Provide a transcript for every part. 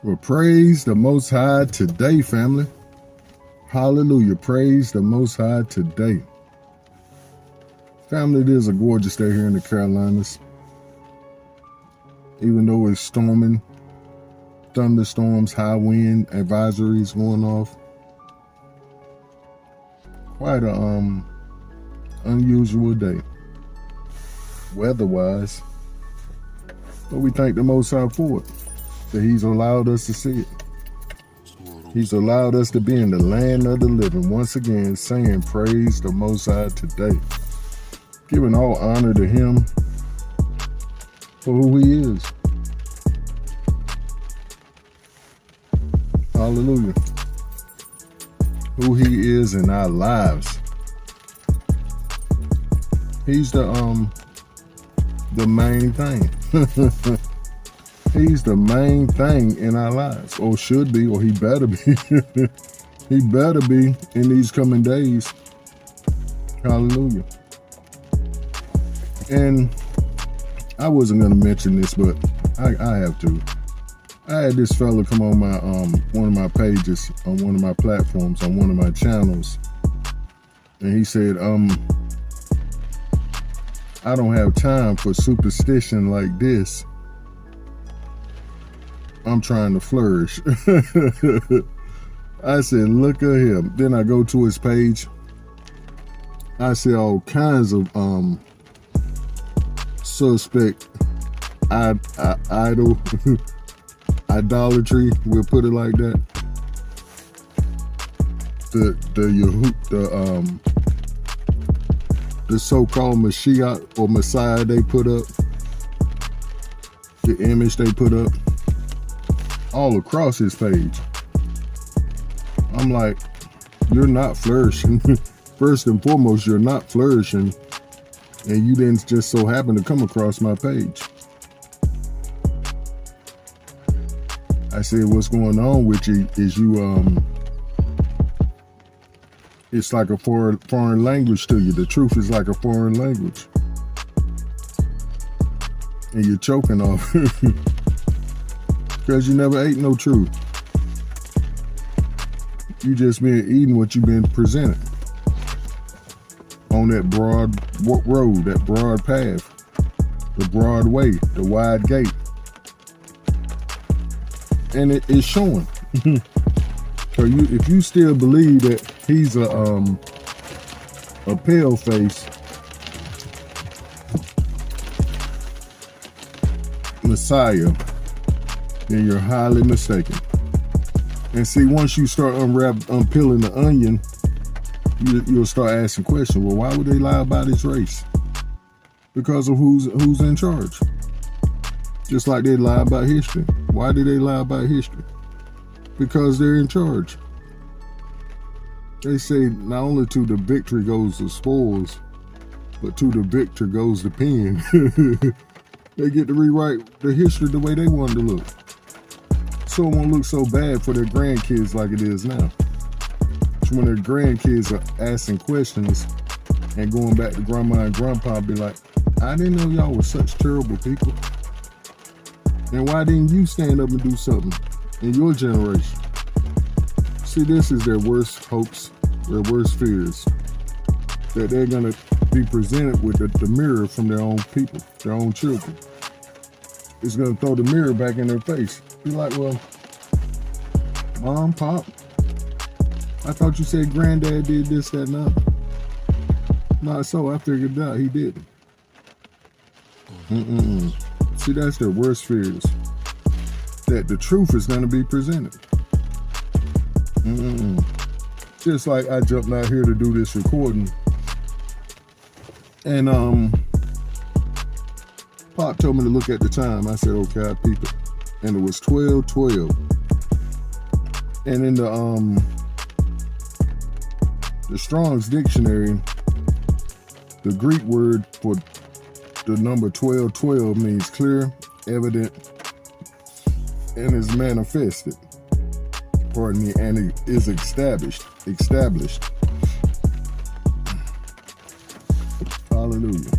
Well, praise the Most High today, family. Hallelujah. Praise the Most High today. Family, it is a gorgeous day here in the Carolinas. Even though it's storming, thunderstorms, high wind, advisories going off. Quite a unusual day, weather-wise. But we thank the Most High for it, that He's allowed us to see it. He's allowed us to be in the land of the living. Once again, saying praise the Most High today. Giving all honor to Him for who He is. Hallelujah. Who He is in our lives. He's the main thing. He's the main thing in our lives, or should be, or He better be. He better be in these coming days. Hallelujah. And I wasn't going to mention this, but I have to. I had this fella come on my one of my pages, on one of my platforms, on one of my channels, and he said, I don't have time for superstition like this. I'm trying to flourish. I said, look at him. Then I go to his page. I see all kinds of suspect idol idolatry. We'll put it like that. The so-called Mashiach or Messiah they put up, the image they put up, all across his page. I'm like, you're not flourishing. First and foremost, you're not flourishing, and you didn't just so happen to come across my page. I said, what's going on with you is it's like a foreign language to you. The truth is like a foreign language. And you're choking off because you never ate no truth. You just been eating what you've been presented on that broad road, that broad path, the broad way, the wide gate. And it is showing. So if you still believe that he's a pale face Messiah, then you're highly mistaken. And see, once you start unpeeling the onion, you'll start asking questions. Well, why would they lie about his race? Because of who's in charge. Just like they lie about history. Why do they lie about history? Because they're in charge. They say not only to the victory goes the spoils, but to the victor goes the pen. They get to rewrite the history the way they want it to look. So it won't look so bad for their grandkids like it is now. So when their grandkids are asking questions and going back to grandma and grandpa, be like, I didn't know y'all were such terrible people. And why didn't you stand up and do something in your generation? See, this is their worst hopes, their worst fears. That they're going to be presented with the mirror from their own people, their own children. It's going to throw the mirror back in their face. Be like, well, Mom, Pop, I thought you said Granddad did this, that, and that. Not so. I figured out he didn't. See, that's their worst fears. That the truth is going to be presented. Just like I jumped out here to do this recording. And Pop told me to look at the time. I said, okay, I peeped it. And it was 12:12. And in the Strong's Dictionary, the Greek word for the number 1212 means clear, evident, and is manifested. Pardon me, and it is established. Hallelujah.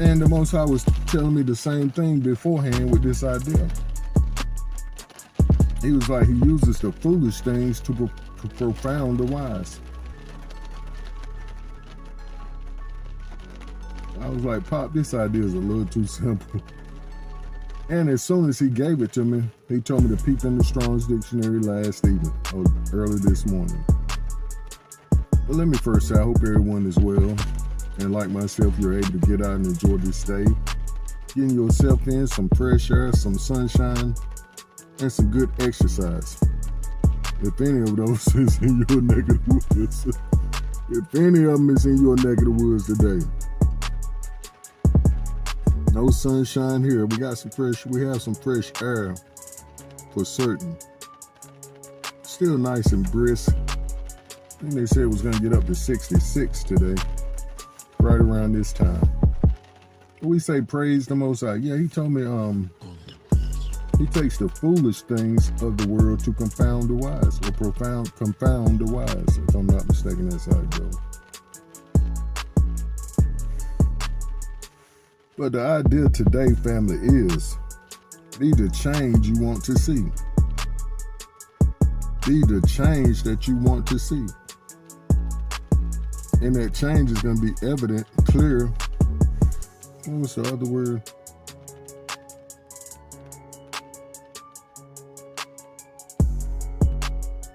And the Most High was telling me the same thing beforehand with this idea. He was like, he uses the foolish things to profound the wise. I was like, Pop, this idea is a little too simple. And as soon as he gave it to me, he told me to peep in the Strong's Dictionary last evening, or early this morning. But let me first say, I hope everyone is well. And like myself, you're able to get out and enjoy this day. Getting yourself in some fresh air, some sunshine, and some good exercise. If any of those is in your neck of the woods. If any of them is in your neck of the woods today. No sunshine here. We have some fresh air for certain. Still nice and brisk. I think they said it was gonna get up to 66 today, right around this time. We say praise the Most High. Yeah, he told me he takes the foolish things of the world to confound the wise, or confound the wise. If I'm not mistaken, that's how it goes. But the idea today, family, is be the change you want to see. Be the change that you want to see. And that change is going to be evident, clear. What was the other word?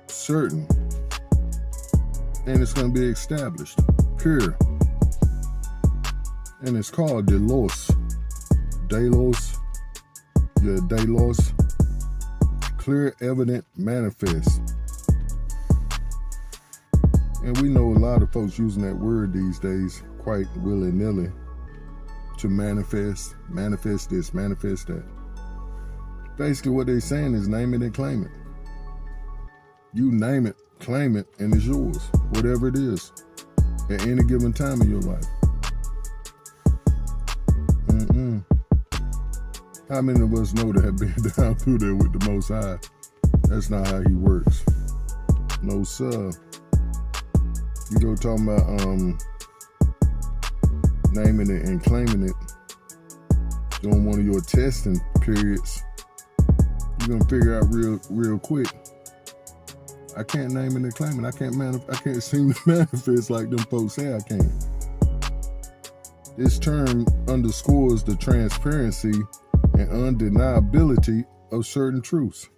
Certain. And it's going to be established, pure. And it's called Delos. Delos. Yeah, Delos. Clear, evident, manifest. And we know a lot of folks using that word these days quite willy-nilly to manifest this, manifest that. Basically what they're saying is name it and claim it. You name it, claim it, and it's yours, whatever it is, at any given time in your life. How many of us know that have been down through there with the Most High? That's not how he works. No, sir. You go talking about naming it and claiming it during one of your testing periods, you're gonna figure out real quick. I can't name it and claim it. I can't seem to manifest like them folks say I can. This term underscores the transparency and undeniability of certain truths.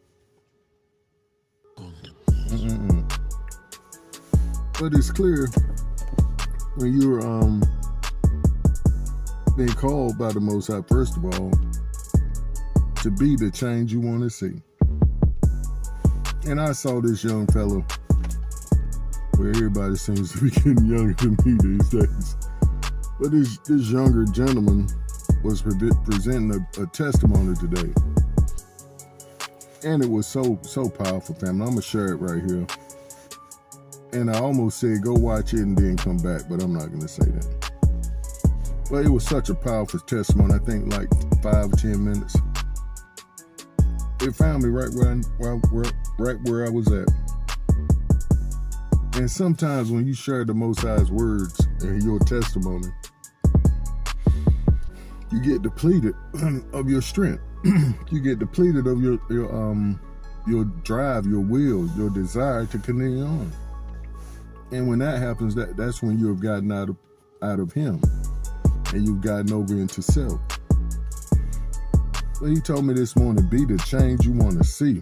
But it's clear when you're being called by the Most High, first of all, to be the change you want to see. And I saw this young fellow, where everybody seems to be getting younger than me these days. But this younger gentleman was presenting a testimony today. And it was so powerful, family. I'm going to share it right here. And I almost said, go watch it and then come back, but I'm not going to say that. But it was such a powerful testimony, I think like 5 or 10 minutes. It found me right where I was at. And sometimes when you share the Most High's words and your testimony, you get depleted of your strength. You get depleted of your drive, your will, your desire to continue on. And when that happens, that's when you have gotten out of him and you've gotten over into self. But he told me this morning, be the change you want to see.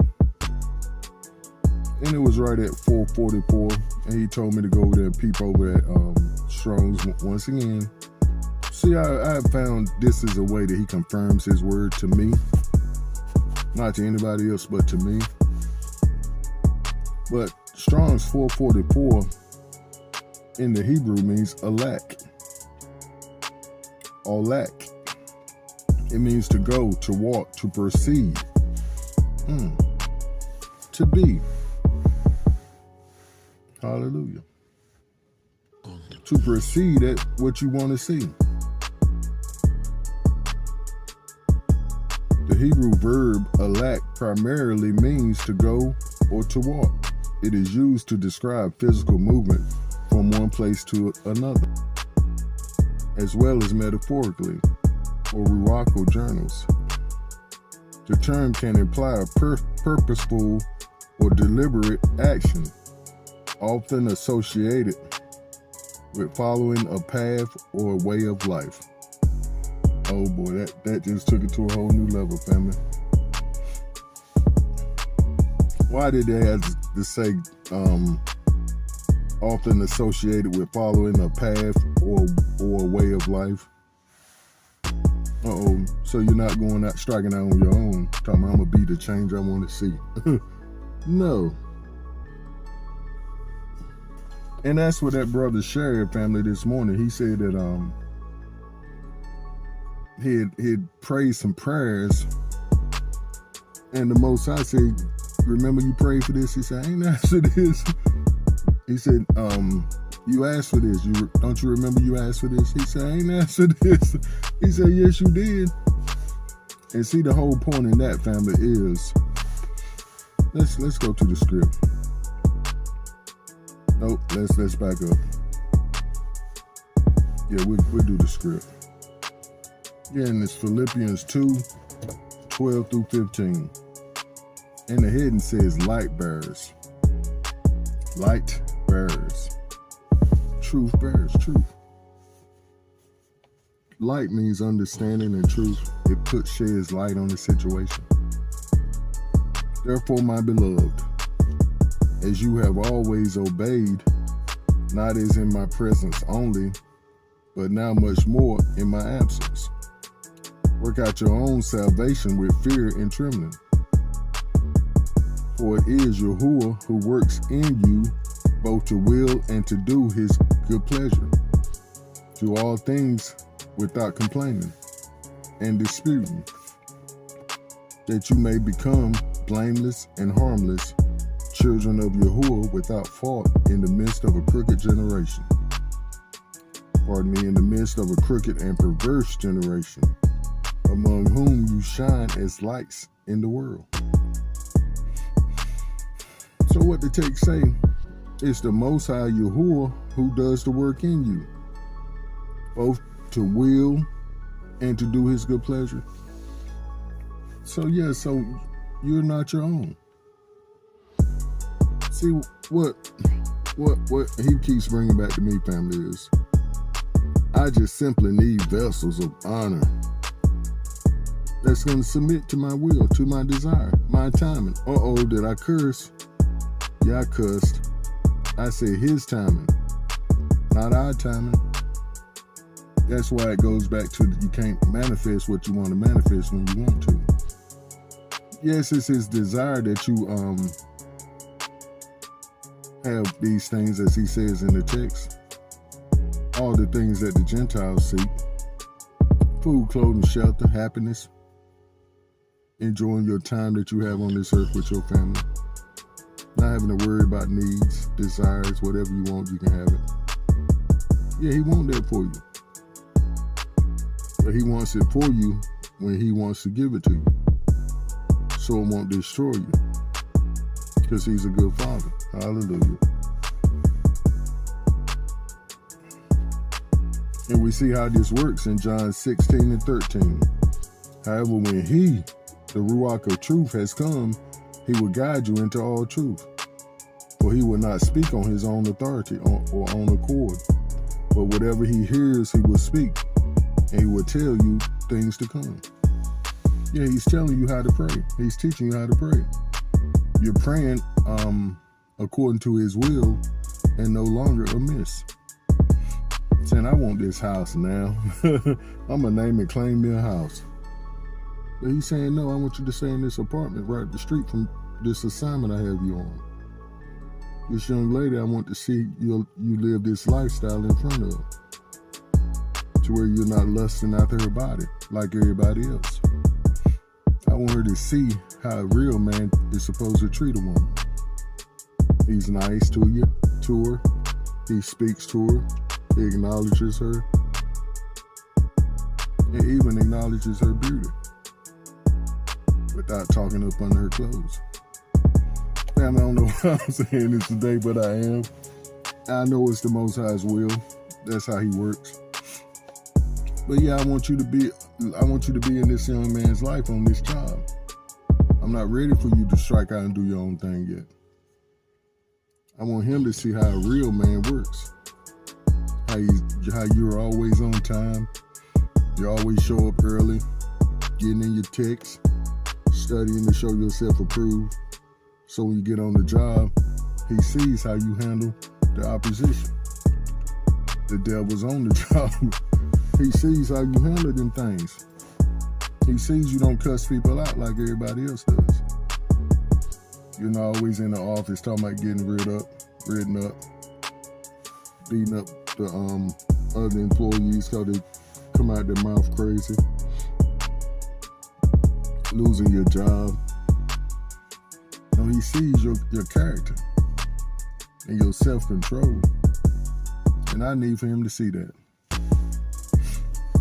And it was right at 4:44, and he told me to go over there and peep over at Strong's once again. See, I have found this is a way that he confirms his word to me. Not to anybody else, but to me. But Strong's 444 in the Hebrew means alak. Alak. It means to go, to walk, to proceed. To be. Hallelujah. To proceed at what you want to see. The Hebrew verb alak primarily means to go or to walk. It is used to describe physical movement from one place to another, as well as metaphorically. or Ruach journals. The term can imply a purposeful or deliberate action, often associated with following a path or a way of life. Oh boy, that just took it to a whole new level, family. Why did they have to say often associated with following a path or a way of life? So you're not going out striking out on your own, talking about I'm gonna be the change I want to see. No. And that's what that brother shared, family, this morning. He said that he'd prayed some prayers, and the Most High said, remember you prayed for this? He said, I ain't asked for this. He said, you asked for this. Don't you remember you asked for this? He said, I ain't asked for this. He said, yes, you did. And see, the whole point in that, family, is let's go to the script. Nope, let's back up. Yeah, we'll do the script. Yeah, and it's Philippians 2:12 through 15. And the heading says light bearers. Light bearers. Truth bears truth. Light means understanding and truth. It sheds light on the situation. Therefore, my beloved, as you have always obeyed, not as in my presence only, but now much more in my absence. Work out your own salvation with fear and trembling. For it is Yahuwah who works in you both to will and to do his good pleasure. Do all things without complaining and disputing, that you may become blameless and harmless, children of Yahuwah without fault in the midst of a crooked generation. In the midst of a crooked and perverse generation, among whom you shine as lights in the world. So what the text say? It's the Most High Yahuwah who does the work in you, both to will and to do his good pleasure. So you're not your own. See, what he keeps bringing back to me, family, is I just simply need vessels of honor that's going to submit to my will, to my desire, my timing. Did I curse? Yeah, I cussed. I said his timing, not our timing. That's why it goes back to you can't manifest what you want to manifest when you want to. Yes, it's his desire that you have these things, as he says in the text, all the things that the Gentiles seek: food, clothing, shelter, happiness, enjoying your time that you have on this earth with your family, not having to worry about needs, desires, whatever you want, you can have it. Yeah, he wants that for you. But he wants it for you when he wants to give it to you, so it won't destroy you, because he's a good father. Hallelujah. And we see how this works in John 16 and 13. However, when he, the Ruach of truth, has come, he will guide you into all truth. For he will not speak on his own authority or own accord, but whatever he hears, he will speak, and he will tell you things to come. Yeah, he's telling you how to pray. He's teaching you how to pray. You're praying according to his will and no longer amiss. Saying, I want this house now. I'm going to name and claim me a house. But he's saying, no, I want you to stay in this apartment right up the street from this assignment I have you on. This young lady, I want to see you live this lifestyle in front of, to where you're not lusting after her body like everybody else. I want her to see how a real man is supposed to treat a woman. He's nice to her. He speaks to her. He acknowledges her. And even acknowledges her beauty without talking up under her clothes. Family, I don't know why I'm saying this today, but I am. I know it's the Most High's will. That's how he works. But yeah, I want you to be I want you to be in this young man's life on this job. I'm not ready for you to strike out and do your own thing yet. I want him to see how a real man works. How you're always on time. You always show up early, getting in your texts, studying to show yourself approved. So when you get on the job, he sees how you handle the opposition. The devil's on the job. He sees how you handle them things. He sees you don't cuss people out like everybody else does. You're not always in the office talking about getting written up, beating up the other employees because they come out their mouth crazy, losing your job. No, he sees your character and your self-control. And I need for him to see that.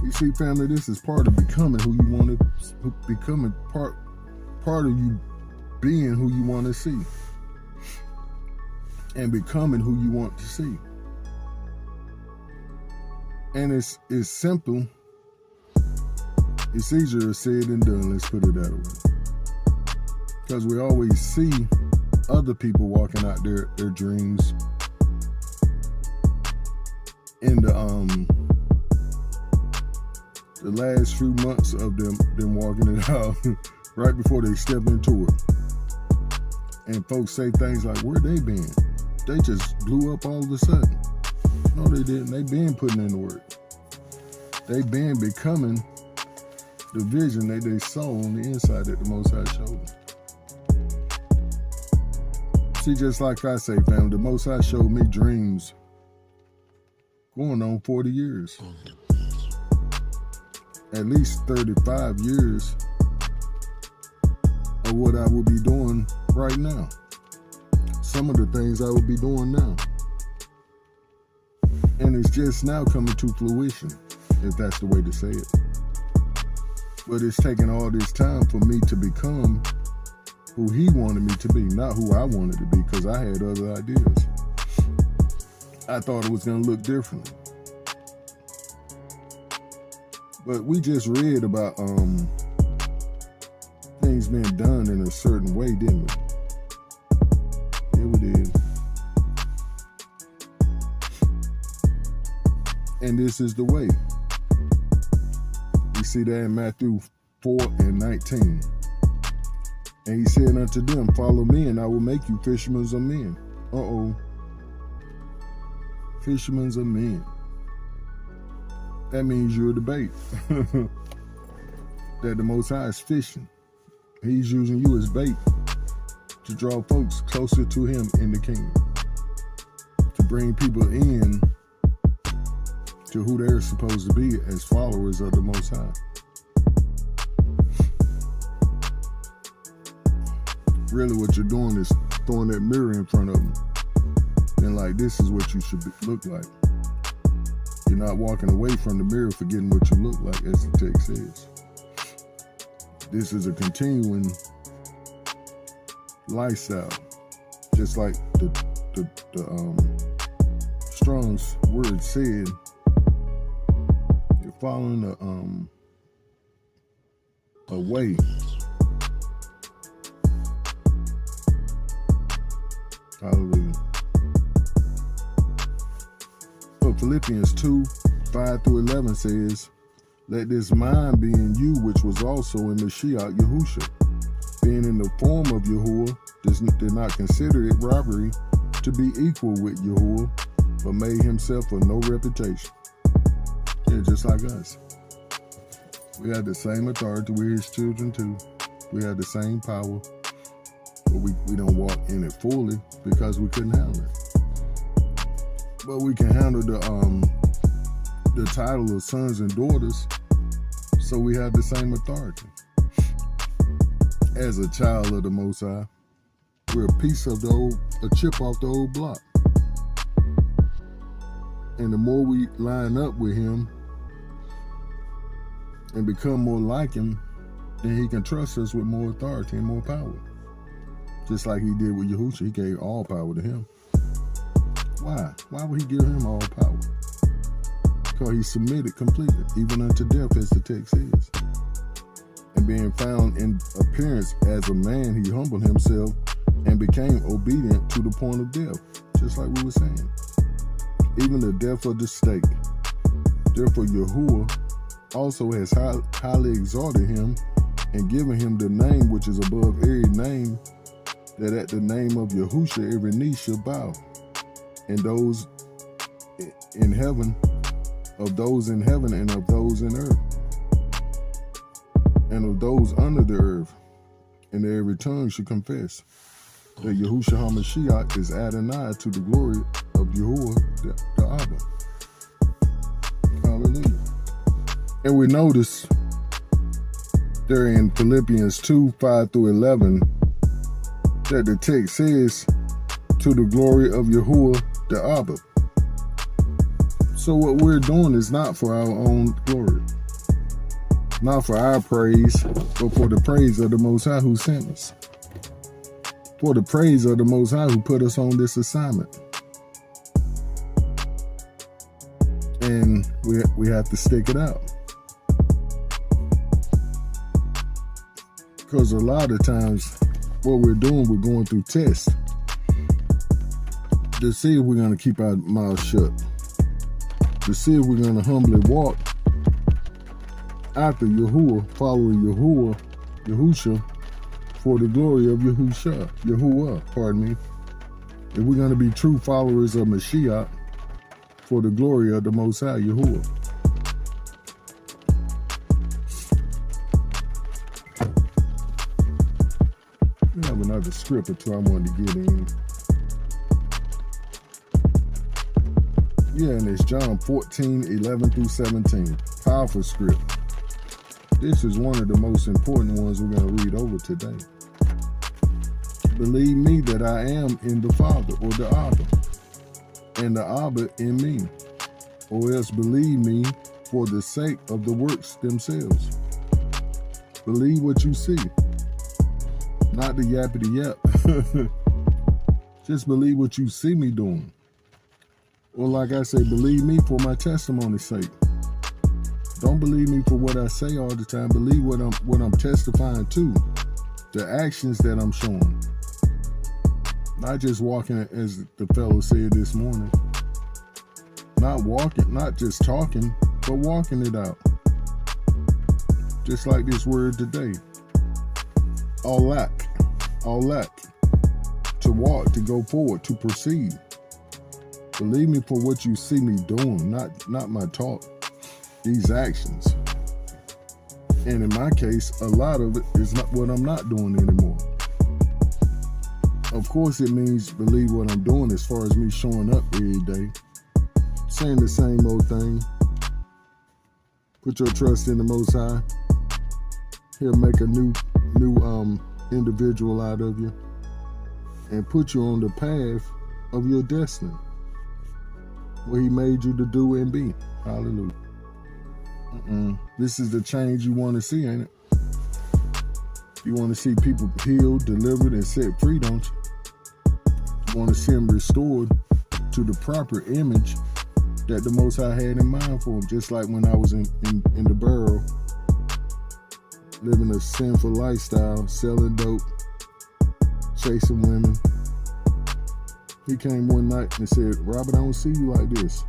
You see, family, this is part of becoming who you want to becoming part of you being who you want to see. And becoming who you want to see. And it's simple. It's easier said than done, let's put it that way. Because we always see other people walking out their dreams in the last few months of them walking it out right before they step into it. And folks say things like, where they been? They just blew up all of a sudden. No, they didn't. They been putting in the work. They been becoming the vision that they saw on the inside that the Most High showed them. See, just like I say, family, the Most High showed me dreams going on 40 years. At least 35 years of what I would be doing right now. Some of the things I would be doing now. And it's just now coming to fruition, if that's the way to say it. But it's taken all this time for me to become who he wanted me to be, not who I wanted to be, because I had other ideas. I thought it was going to look different. But we just read about things being done in a certain way, didn't we? Yeah, we did. And this is the way. We see that in Matthew 4:19. And he said unto them, follow me, and I will make you fishermen of men. Fishermen of men. That means you're the bait. That the Most High is fishing. He's using you as bait to draw folks closer to him in the kingdom. To bring people in to who they're supposed to be as followers of the Most High. Really what you're doing is throwing that mirror in front of them. And like, this is what you should look like. You're not walking away from the mirror forgetting what you look like, as the text says. This is a continuing lifestyle. Just like the Strong's word said, you're following a way. Hallelujah. But Philippians 2:5-11 says, let this mind be in you, which was also in Mashiach Yahushua, being in the form of Yahuwah, did not consider it robbery to be equal with Yahuwah, but made himself of no reputation. Yeah, just like us. We had the same authority. We're his children too. We had the same power. But we don't walk in it fully because we couldn't handle it. But we can handle the title of sons and daughters, so we have the same authority. As a child of the Most High, we're a piece of a chip off the old block. And the more we line up with him and become more like him, then he can trust us with more authority and more power. Just like he did with Yahushua, he gave all power to him. Why? Why would he give him all power? because he submitted completely, even unto death, as the text says. And being found in appearance as a man, he humbled himself and became obedient to the point of death, just like we were saying. Even the death of the stake. Therefore, Yahuwah also has highly exalted him and given him the name which is above every name, that at the name of Yahusha every knee shall bow, and those in heaven, of those in heaven and of those in earth, and of those under the earth, and every tongue should confess that Yahushua HaMashiach is Adonai, to the glory of Yahuwah the Abba. Hallelujah. And we notice there in Philippians 2:5-11 that the text says, to the glory of Yahuwah the Abba. So what we're doing is not for our own glory, not for our praise, but for the praise of the Most High who sent us. For the praise of the Most High who put us on this assignment. And we have to stick it out. Because a lot of times what we're doing, we're going through tests to see if we're going to keep our mouths shut, to see if we're going to humbly walk after Yahuwah, following Yahusha, for the glory of Yahuwah, pardon me. If we're going to be true followers of Mashiach, for the glory of the Most High, Yahuwah. We have another script or two I wanted to get in. Yeah, and it's John 14:11-17. Powerful script. This is one of the most important ones we're going to read over today. Believe me that I am in the Father, or the Abba, and the Abba in me, or else believe me for the sake of the works themselves. Believe what you see, not the yappity yap. Just believe what you see me doing. Or like I say, believe me for my testimony's sake. Don't believe me for what I say all the time. Believe what I'm testifying to, the actions that I'm showing. Not just walking, as the fellow said this morning. Not walking, not just talking, but walking it out. Just like this word today. Alak. To walk, to go forward, to proceed. Believe me for what you see me doing, not my talk. These actions. And in my case, a lot of it is not what I'm not doing anymore. Of course, it means believe what I'm doing as far as me showing up every day, saying the same old thing. Put your trust in the Most High. He'll make a new individual out of you and put you on the path of your destiny, what He made you to do and be. Hallelujah. This is the change you want to see, ain't it? You want to see people healed, delivered, and set free, don't you? You want to see them restored to the proper image that the Most High had in mind for them. Just like when I was in the barrel, living a sinful lifestyle, selling dope, chasing women. He came one night and said, Robert, I don't see you like this.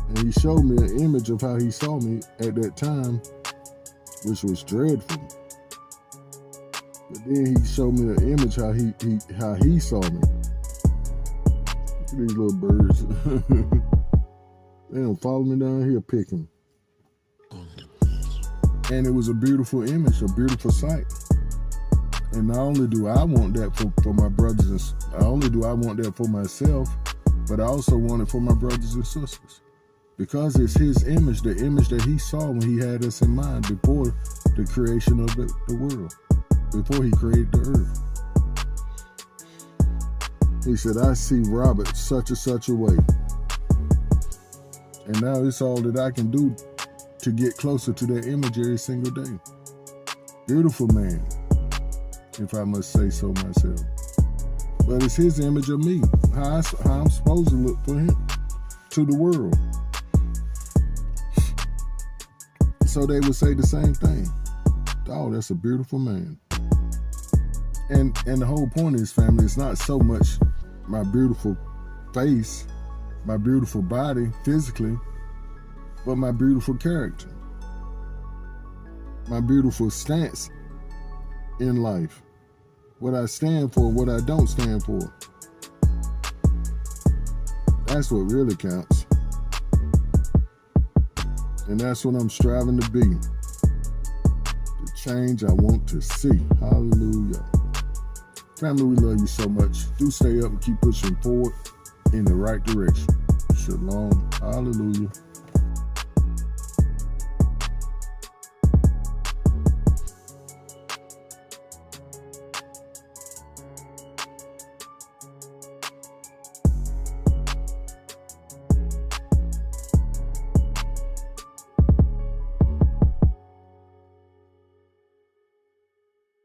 And he showed me an image of how he saw me at that time, which was dreadful. But then he showed me an image how he saw me. Look at these little birds. They don't follow me down here picking. And it was a beautiful image, a beautiful sight. And not only do I want that for my brothers, and not only do I want that for myself, but I also want it for my brothers and sisters. Because it's His image, the image that He saw when He had us in mind before the creation of the world, before He created the earth. He said, I see Robert such and such a way. And now it's all that I can do to get closer to that image every single day. Beautiful man, if I must say so myself. But it's His image of me, how I'm supposed to look for Him, to the world. so they would say the same thing. Oh, that's a beautiful man. And the whole point is, family, it's not so much my beautiful face, my beautiful body physically, but my beautiful character, my beautiful stance in life, what I stand for, what I don't stand for. That's what really counts. And that's what I'm striving to be. The change I want to see. Hallelujah. Family, we love you so much. Do stay up and keep pushing forward in the right direction. Shalom. Hallelujah.